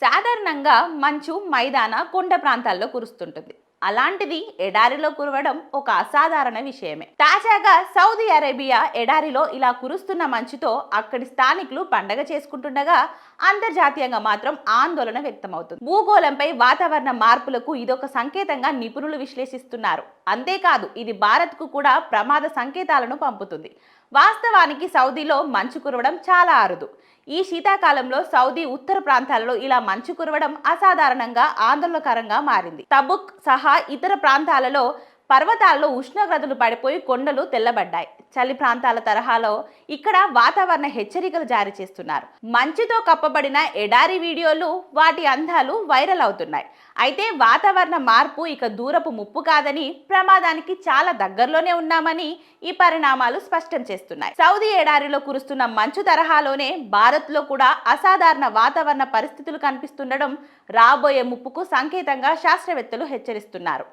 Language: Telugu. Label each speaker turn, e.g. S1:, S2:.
S1: సాధారణంగా మంచు మైదాన కొండ ప్రాంతాల్లో కురుస్తుంటుంది. అలాంటిది ఎడారిలో కురవడం ఒక అసాధారణ విషయమే. తాజాగా సౌదీ అరేబియా ఎడారిలో ఇలా కురుస్తున్న మంచుతో అక్కడి స్థానికులు పండగ చేసుకుంటుండగా అంతర్జాతీయంగా మాత్రం ఆందోళన వ్యక్తమవుతుంది. భూగోళంపై వాతావరణ మార్పులకు ఇదొక సంకేతంగా నిపుణులు విశ్లేషిస్తున్నారు. అంతేకాదు ఇది భారత్కు కూడా ప్రమాద సంకేతాలను పంపుతుంది. వాస్తవానికి సౌదీలో మంచు కురవడం చాలా అరుదు. ఈ శీతాకాలంలో సౌదీ ఉత్తర ప్రాంతాలలో ఇలా మంచు కురవడం అసాధారణంగా ఆందోళనకరంగా మారింది. తబుక్ సహా ఇతర ప్రాంతాలలో పర్వతాల్లో ఉష్ణోగ్రతలు పడిపోయి కొండలు తెల్లబడ్డాయి. చలి ప్రాంతాల తరహాలో ఇక్కడ వాతావరణ హెచ్చరికలు జారీ చేస్తున్నారు. మంచుతో కప్పబడిన ఎడారి వీడియోలు, వాటి అందాలు వైరల్ అవుతున్నాయి. అయితే వాతావరణ మార్పు ఇక దూరపు ముప్పు కాదని, ప్రమాదానికి చాలా దగ్గరలోనే ఉన్నామని ఈ పరిణామాలు స్పష్టం చేస్తున్నాయి. సౌదీ ఎడారిలో కురుస్తున్న మంచు తరహాలోనే భారత్లో కూడా అసాధారణ వాతావరణ పరిస్థితులు కనిపిస్తుండడం రాబోయే ముప్పుకు సంకేతంగా శాస్త్రవేత్తలు హెచ్చరిస్తున్నారు.